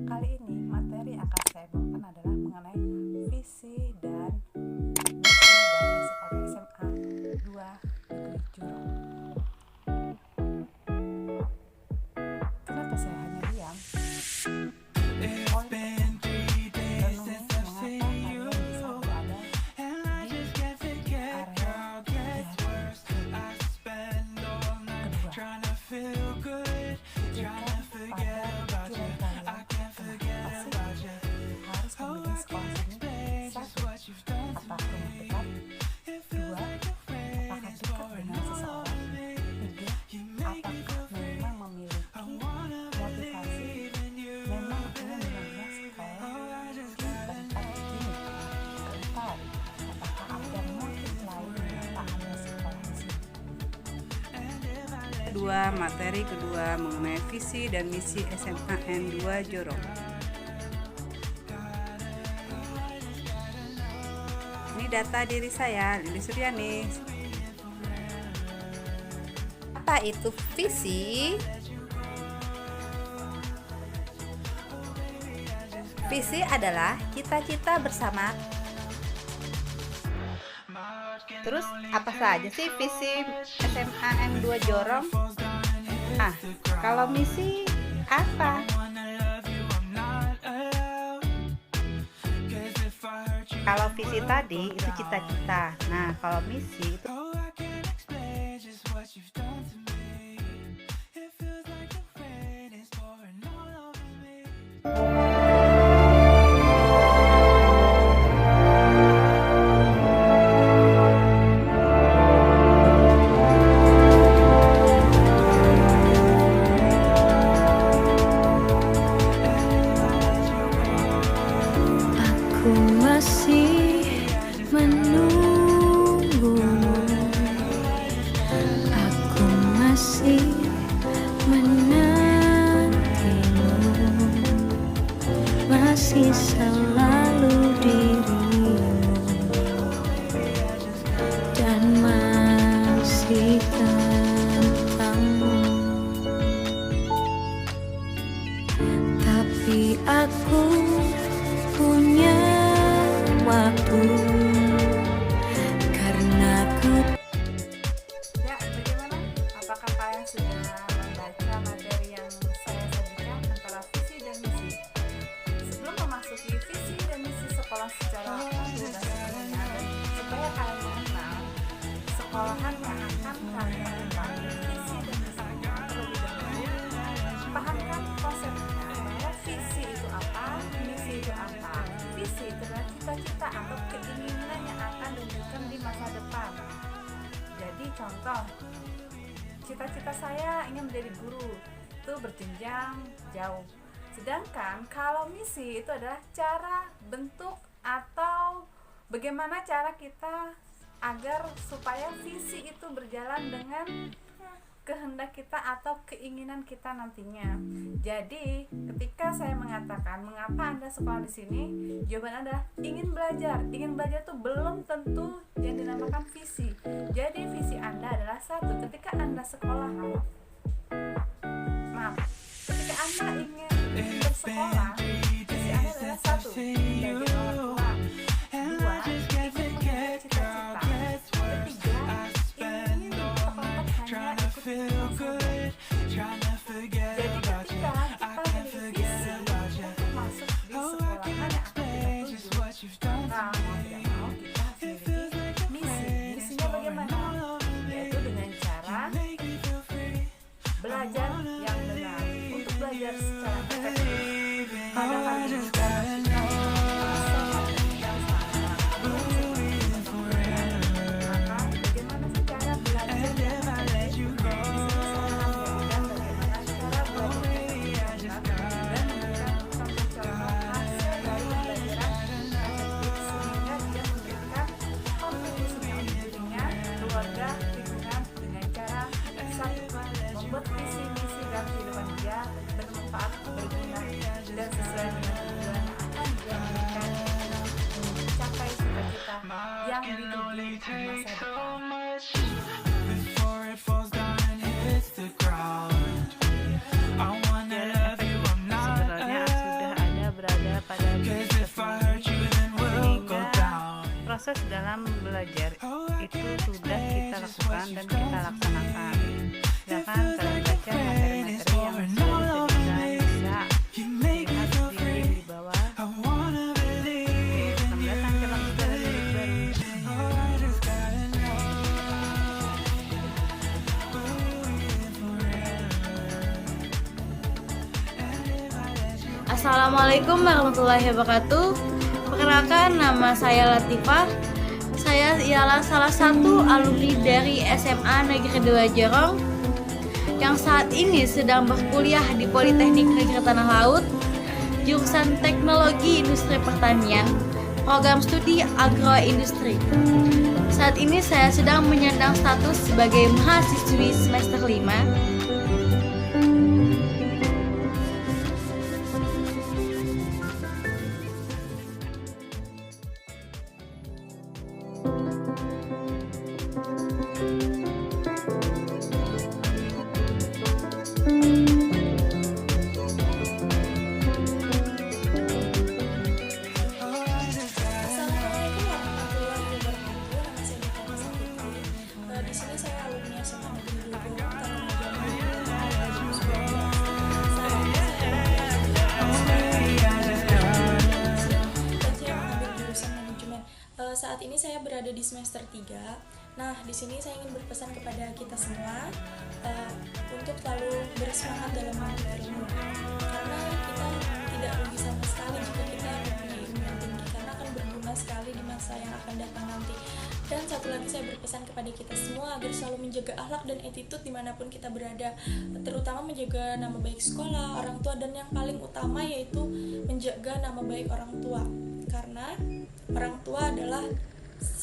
Kali ini materi yang akan saya bawakan adalah mengenai visi dan misi dari sekolah SMA 2 Negeri Jurong. Kenapa saya hanya diam? Materi kedua mengenai visi dan misi SMA N2 Jurong. Ini data diri saya, Lili Suryani. Apa itu visi? Visi adalah cita-cita bersama. Terus apa saja sih visi SMA N2 Jurong? Kalau misi apa? Kalau visi tadi itu cita-cita. Nah, kalau misi itu masih menunggu, aku masih menantimu, masih selalu dirimu, dan masih tentangmu. Tapi aku punya waktu karena ku. Ya, bagaimana? Apakah kalian sudah membaca materi yang saya sajikan antara visi dan misi? Sebelum memasuki visi dan misi sekolah secara utuh dan sepenuhnya, supaya kalian mengenal sekolahan yang akan kalian lalui, visi dan misinya terlebih dahulu, pahamkan konsepnya bahwa visi itu apa, misi itu apa. Visi itu adalah cita-cita atau keinginan yang akan diwujudkan di masa depan. Jadi contoh, cita-cita saya ingin menjadi guru, itu berjenjang jauh. Sedangkan kalau misi itu adalah cara, bentuk, atau bagaimana cara kita agar supaya visi itu berjalan dengan kehendak kita atau keinginan kita nantinya. Jadi, ketika saya mengatakan mengapa Anda sekolah di sini, jawaban Anda ingin belajar. Ingin belajar itu belum tentu yang dinamakan visi. Jadi, visi Anda adalah satu. Ketika Anda sekolah, ketika Anda ingin bersekolah, visi Anda adalah satu. Jadi, orang tua. Dua, ingin mencapai cita-cita. Ketiga, ingin bersekolah hanya ikut jadi ketika kita memiliki visi untuk masuk di sekolahan yang akan kita tuju, nah mau tidak mau kita harus memiliki misi. Misinya bagaimana? Yaitu dengan cara belajar yang benar. Untuk belajar secara efektif, pada hal ini membuat visi-misi dalam kehidupan dia bermanfaat, berguna, dan sesuai dengan tujuan yang akan dia berikan untuk mencapai cita-cita yang dituju di masa depan. Sebenarnya sudah proses dalam belajar itu sudah kita lakukan dan kita laksanakan. Silakan kalian baca materi-materi yang sudah disediakan, bisa dilihat di link di bawah. Selamat datang dalam sejarah didik baru. Assalamualaikum warahmatullahi wabarakatuh. Perkenalkan, nama saya Latifah. Saya ialah salah satu alumni dari SMA Negeri 2 Jorong yang saat ini sedang berkuliah di Politeknik Negeri Tanah Laut, jurusan Teknologi Industri Pertanian, program studi Agroindustri. Saat ini saya sedang menyandang status sebagai mahasiswi semester 5. Assalamualaikum warahmatullahi wabarakatuh. Nama saya Dita Sakiti. Di sini saya alumni SMA Negeri 2 Jorong, Taruna Jambi 2019. Saat ini saya berada di semester 3. Nah, di sini saya ingin berpesan kepada kita semua untuk selalu bersemangat dalam menuntut ilmu. Karena kita tidak rugi sama sekali jika kita mempunyai ilmu yang tinggi, karena akan berguna sekali di masa yang akan datang nanti. Dan satu lagi saya berpesan kepada kita semua agar selalu menjaga akhlak dan attitude dimanapun kita berada, terutama menjaga nama baik sekolah, orang tua, dan yang paling utama yaitu menjaga nama baik orang tua. Karena orang tua adalah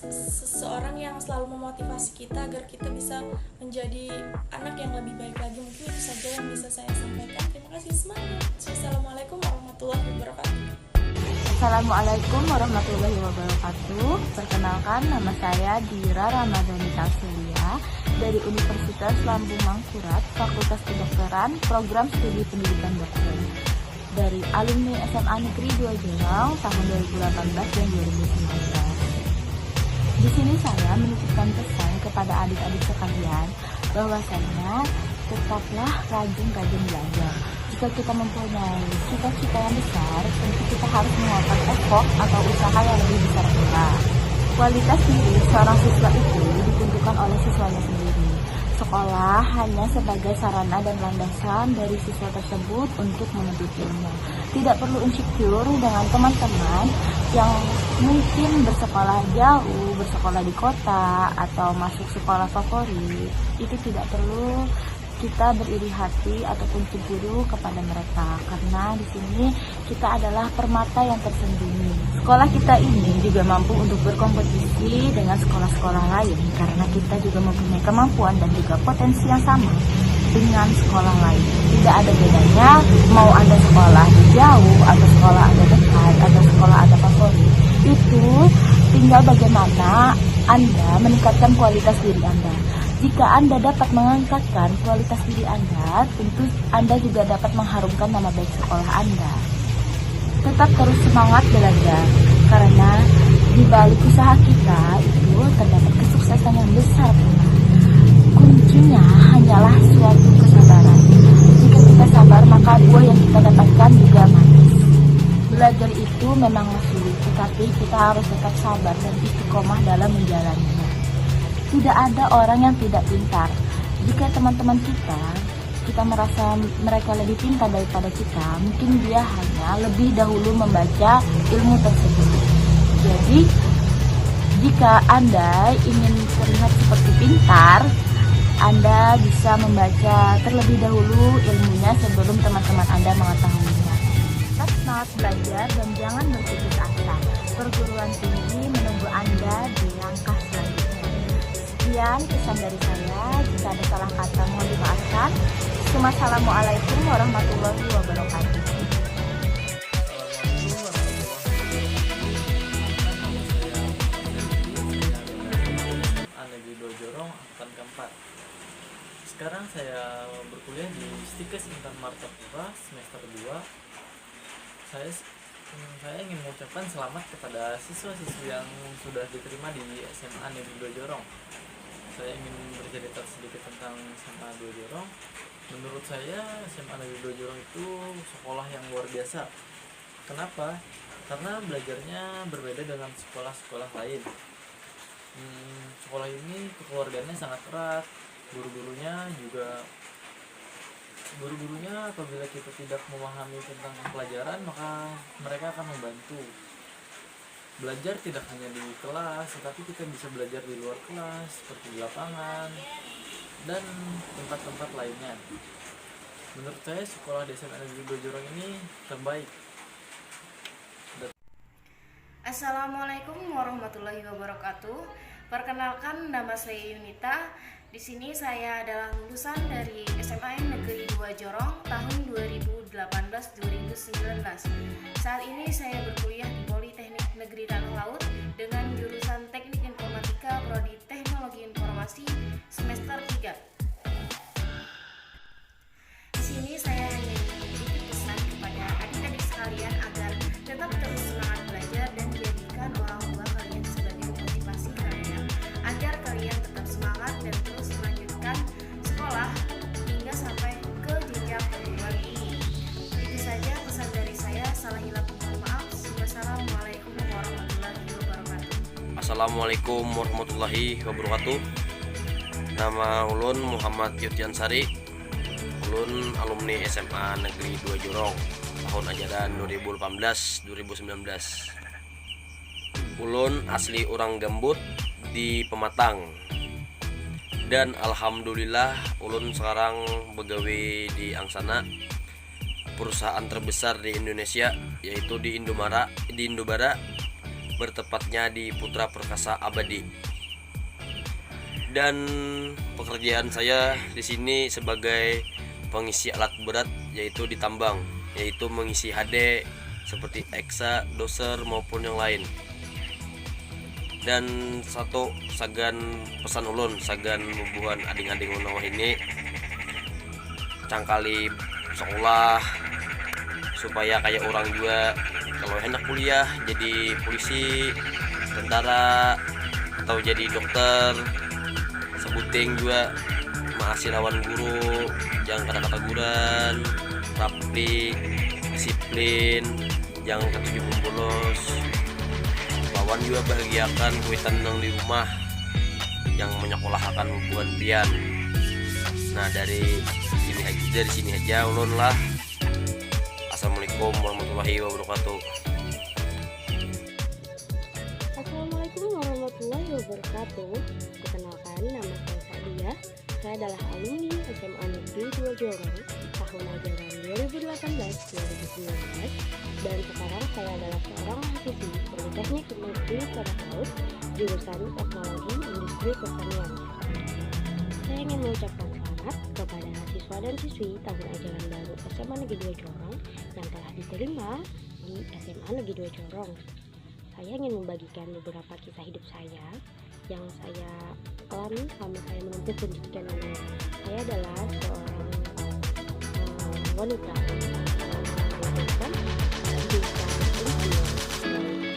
seseorang yang selalu memotivasi kita agar kita bisa menjadi anak yang lebih baik lagi. Mungkin itu saja yang bisa saya sampaikan. Terima kasih, semangat. Wassalamualaikum warahmatullahi wabarakatuh. Assalamualaikum warahmatullahi wabarakatuh. Perkenalkan, nama saya Dira Ramadhani Tausilia dari Universitas Lambung Mangkurat, Fakultas Kedokteran, Program Studi Pendidikan Dokter. Dari alumni SMA Negeri 2 Jorong tahun 2018 dan 2019. Di sini saya menitipkan pesan kepada adik-adik sekalian bahwasanya tetaplah rajin-rajin belajar. Jika kita mempunyai cita-cita yang besar, tentu kita harus mengeluarkan effort atau usaha yang lebih besar pula. Kualitas diri seorang siswa itu ditentukan oleh siswanya sendiri. Sekolah hanya sebagai sarana dan landasan dari siswa tersebut untuk menuntut ilmu. Tidak perlu insecure dengan teman-teman yang mungkin bersekolah jauh, bersekolah di kota, atau masuk sekolah favorit. Itu tidak perlu kita beriri hati ataupun cemburu kepada mereka, karena di sini kita adalah permata yang tersembunyi. Sekolah kita ini juga mampu untuk berkompetisi dengan sekolah-sekolah lain, karena kita juga mempunyai kemampuan dan juga potensi yang sama dengan sekolah lain. Tidak ada bedanya mau Anda sekolah di jauh atau sekolah Anda dekat atau sekolah Anda favorit. Itu tinggal bagaimana Anda meningkatkan kualitas diri Anda. Jika Anda dapat mengangkatkan kualitas diri Anda, tentu Anda juga dapat mengharumkan nama baik sekolah Anda. Tetap terus semangat belajar, karena di balik usaha kita itu terdapat kesuksesan yang besar. Kuncinya hanyalah suatu kesabaran. Jika kita sabar, maka buah yang kita dapatkan juga manis. Belajar itu memanglah sulit, tetapi kita harus tetap sabar dan istiqomah dalam menjalaninya. Tidak ada orang yang tidak pintar. Jika teman-teman kita merasa mereka lebih pintar daripada kita, mungkin dia hanya lebih dahulu membaca ilmu tersebut. Jadi, jika Anda ingin terlihat seperti pintar, Anda bisa membaca terlebih dahulu ilmunya sebelum teman-teman Anda mengetahuinya. Tetap semangat belajar dan jangan berputus asa. Perguruan tinggi menunggu Anda di langkah selanjutnya. Sekian pesan dari saya. Jika ada salah kata mohon dimaafkan. Wassalamualaikum warahmatullahi wabarakatuh. Negeri 2 Jorong angkatan keempat. Sekarang saya berkuliah di Stikes Intan Marta Pura semester 2. Saya Saya ingin mengucapkan selamat kepada siswa-siswi yang sudah diterima di SMA Negeri 2 Jorong. Saya ingin bercerita sedikit tentang SMA 2 Jorong. Menurut saya SMA Negeri 2 Jorong itu sekolah yang luar biasa. Kenapa? Karena belajarnya berbeda dengan sekolah-sekolah lain. Sekolah ini kekeluargaannya sangat erat. Guru-gurunya apabila kita tidak memahami tentang pelajaran, maka mereka akan membantu. Belajar tidak hanya di kelas, tetapi kita bisa belajar di luar kelas, seperti di lapangan dan tempat-tempat lainnya. Menurut saya sekolah di SMA Negeri 2 Jorong ini terbaik. Assalamualaikum warahmatullahi wabarakatuh. Perkenalkan, nama saya Yunita. Di sini saya adalah lulusan dari SMA Negeri 2 Jorong tahun 2018-2019. Saat ini saya berkuliah di Politeknik Negeri Tanah Laut dengan jurusan Teknik Informatika Prodi Teknologi Informasi semester 3. Di sini saya ingin memberikan pesan kepada adik-adik sekalian agar tetap terus semangat belajar dan jadikan orang tua kalian sebagai motivasi kalian agar kalian tetap semangat dan terus melanjutkan sekolah hingga sampai ke jenjang perguruan tinggi. Itu saja pesan dari saya. Salah hilap mohon maaf. Wassalamualaikum warahmatullahi wabarakatuh. Assalamualaikum warahmatullahi wabarakatuh. Nama ulun Muhammad Yutiansari. Ulun alumni SMA Negeri 2 Jorong tahun ajaran 2018-2019. Ulun asli orang Gambut di Pematang. Dan alhamdulillah ulun sekarang begawe di Angsana, perusahaan terbesar di Indonesia, yaitu di Indobara, bertepatnya di Putra Perkasa Abadi. Dan pekerjaan saya di sini sebagai pengisi alat berat, yaitu di tambang, yaitu mengisi HD seperti eksa, doser maupun yang lain. Dan satu sagan pesan ulun, sagan bubuhan ading-ading unawah ini, cangkali sekolah supaya kayak orang juga, kalau enak kuliah jadi polisi, tentara, atau jadi dokter. Sebuting juga masih lawan guru, jangan kata-kata guran, rapi, disiplin, jangan ketujuh bolos. Lawan juga bahagiakan kuitan yang di rumah yang menyekolahkan buat pian. Nah dari sini aja ulun lah. Assalamualaikum warahmatullahi wabarakatuh. Assalamualaikum warahmatullahi wabarakatuh. Perkenalkan, nama saya Sadia. Saya adalah alumni SMA Negeri 2 Jorong tahun ajaran 2018-2019 dan sekarang saya adalah seorang mahasiswi Politeknik Negeri Tanah Laut jurusan Teknologi Industri Pertanian. Saya ingin mengucapkan selamat kepada siswa dan siswi tahun ajaran baru SMA Negeri 2 Jorong yang telah diterima di SMA Negeri 2 Jorong. Saya ingin membagikan beberapa kisah hidup saya yang saya alami selama saya menempuh pendidikan ini. Saya adalah seorang wanita yang melahirkan di desa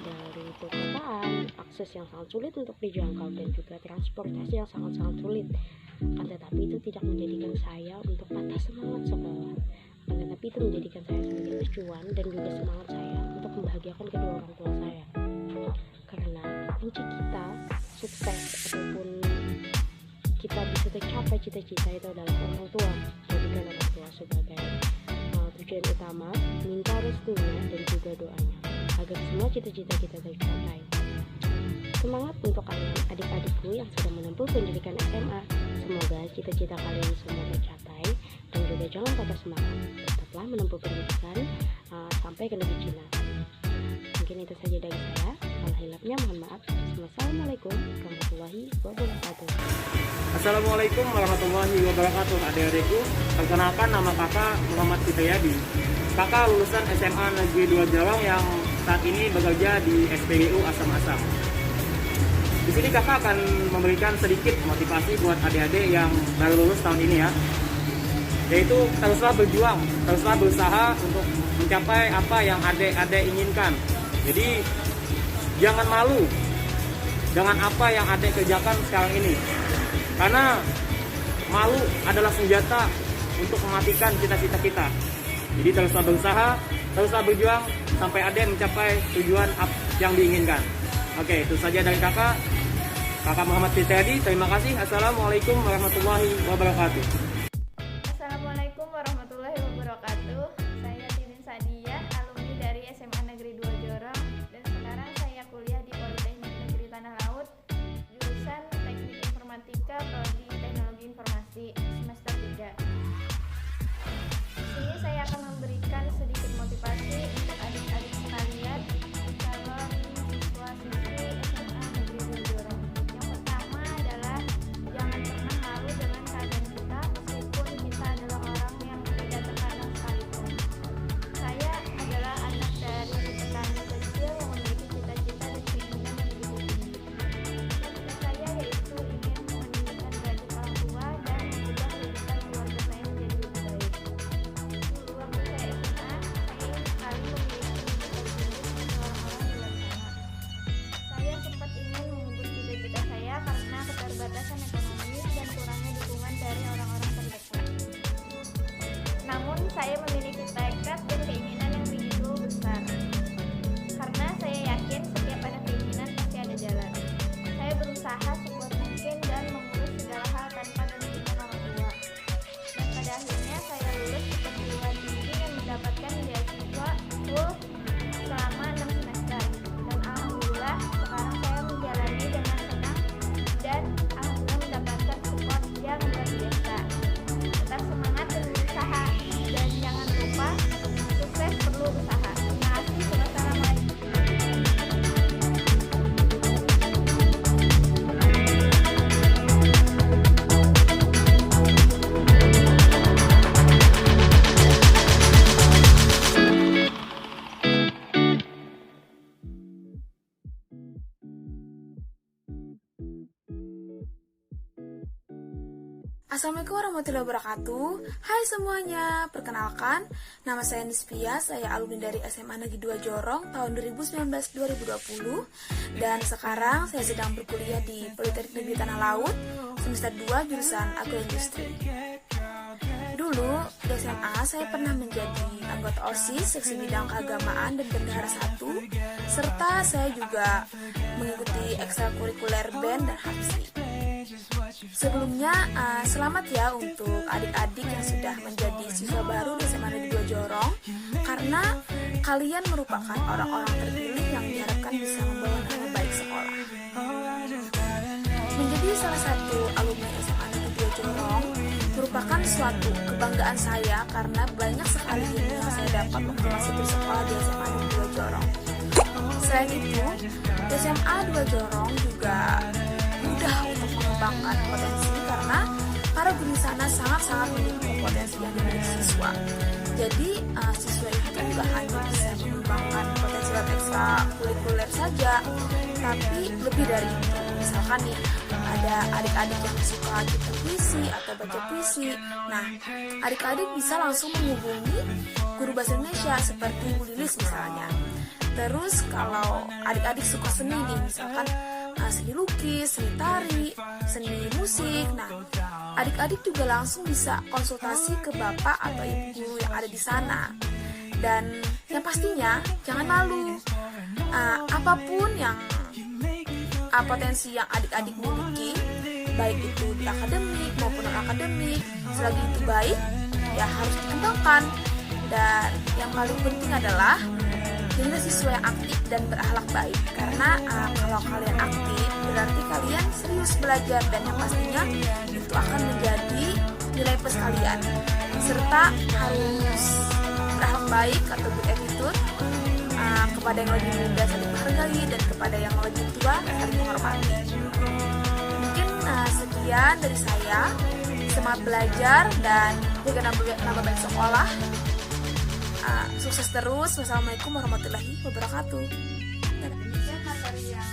dari perkotaan, akses yang sangat sulit untuk dijangkau dan juga transportasi yang sangat-sangat sulit. Akan tetapi itu tidak menjadikan saya untuk patah semangat sekolah. Akan tetapi itu menjadikan saya sebagai acuan dan juga semangat saya untuk membahagiakan kedua orang tua saya. Karena kunci kita sukses ataupun kita bisa tercapai cita-cita itu adalah orang tua. Jadikan orang tua sebagai tujuan utama, minta restunya dan juga doanya agar semua cita-cita kita tercapai. Semangat untuk kalian adik-adikku yang sedang menempuh pendidikan SMA. Semoga cita-cita kalian semua tercapai dan juga jangan patah semangat. Tetaplah menempuh pendidikan sampai ke negeri Cina. Mungkin itu saja dari saya. Salah hilapnya mohon maaf. Wassalamualaikum warahmatullahi wabarakatuh. Assalamualaikum warahmatullahi wabarakatuh. Adik-adikku, perkenalkan nama kakak Muhammad Fitayadi. Kakak lulusan SMA Negeri 2 Jorong yang saat ini bekerja di SPBU Asam-Asam. Di sini kakak akan memberikan sedikit motivasi buat adik-adik yang baru lulus tahun ini ya. yaitu teruslah berjuang, teruslah berusaha untuk mencapai apa yang adik-adik inginkan. Jadi jangan malu dengan apa yang adik kerjakan sekarang ini, karena malu adalah senjata untuk mematikan cita-cita kita. Jadi teruslah berusaha, teruslah berjuang sampai adik mencapai tujuan yang diinginkan. Oke, itu saja dari kakak Muhammad Fitriyadi. Terima kasih. Assalamualaikum warahmatullahi wabarakatuh. Assalamualaikum warahmatullahi wabarakatuh. Saya Titin Sadia, alumni dari SMA Negeri 2 Jorong, dan sekarang saya kuliah di Politeknik Negeri Tanah Laut, jurusan Teknik Informatika, Prodi Teknologi Informasi, semester 3. Di sini saya akan memberikan sedikit motivasi untuk adik-adik sekalian calon siswa-siswi SMA Negeri 2 Jorong. Yang pertama adalah jangan pernah malu dengan keadaan kita, meskipun kita adalah orang yang tidak terkadang sekalipun. Saya adalah anak dari petani kecil yang memiliki cita-cita dan keinginan yang begitu tinggi. Cita-cita saya yaitu ingin meninggikan derajat orang tua dan mengubah kehidupan keluarga saya menjadi lebih baik. Dulu waktu saya SMA, saya ingin sekali memiliki pendidikan tinggi seperti orang-orang di luar sana. Saya sempat ingin mengubah cita-cita saya karena keterbatasan ekonomi dan kurangnya dukungan dari orang-orang terdekat. Namun saya memiliki tekad dan keinginan yang begitu besar. Karena saya yakin setiap ada keinginan pasti ada jalan. Saya berusaha sekuat mungkin dan mengurus segala hal tanpa memikirkan orang tua. Dan pada akhirnya saya lulus di perguruan tinggi dan mendapatkan beasiswa full selama 6 semester. Dan alhamdulillah sekarang saya menjalani dengan tenang dan alhamdulillah mendapatkan support yang luar biasa. Tetap semangat dan berusaha, dan jangan lupa sukses perlu usaha. Terima kasih. Wassalamualaikum. Assalamualaikum warahmatullahi wabarakatuh. Hai semuanya, perkenalkan nama saya Nisfia, saya alumni dari SMA Negeri 2 Jorong tahun 2019-2020, dan sekarang saya sedang berkuliah di Politeknik Negeri Tanah Laut semester 2 jurusan Agroindustri. Dulu di SMA saya pernah menjadi anggota OSIS seksi bidang keagamaan dan bendahara 1, serta saya juga mengikuti ekstrakurikuler band dan HAPSI. Sebelumnya, selamat ya untuk adik-adik yang sudah menjadi siswa baru di SMA Negeri 2 Jorong, karena kalian merupakan orang-orang terpilih yang diharapkan bisa membawa nama baik sekolah. Menjadi salah satu alumni SMA Negeri 2 Jorong merupakan suatu kebanggaan saya karena banyak sekali ilmu yang saya dapat waktu masih bersekolah di SMA Negeri 2 Jorong. Selain itu, di SMA 2 Jorong juga mudah untuk mengembangkan potensi karena para guru di sana sangat-sangat mendukung potensi yang dimiliki siswa. Jadi siswa itu nggak hanya bisa mengembangkan potensi lewat ekstrakurikuler saja, tapi lebih dari itu. Misalkan nih ada adik-adik yang suka cipta puisi atau baca puisi. Nah, adik-adik bisa langsung menghubungi guru bahasa Indonesia seperti Bu Lilis misalnya. Terus kalau adik-adik suka seni nih, misalkan seni lukis, seni tari, seni musik. Nah, adik-adik juga langsung bisa konsultasi ke bapak atau ibu guru yang ada di sana. Dan yang pastinya jangan malu. Apapun yang potensi yang adik-adik miliki, baik itu di akademik maupun non-akademik, selagi itu baik, ya harus dikembangkan. Dan yang paling penting adalah jadilah siswa yang aktif dan berakhlak baik, karena kalau kalian aktif berarti kalian serius belajar, dan yang pastinya itu akan menjadi nilai plus kalian, serta harus berakhlak baik atau good attitude, kepada yang lebih muda saling menghargai dan kepada yang lebih tua saling menghormati. Mungkin sekian dari saya, semangat belajar dan jaga nama baik sekolah. Sukses terus. Wassalamualaikum warahmatullahi wabarakatuh. Demikian materi yang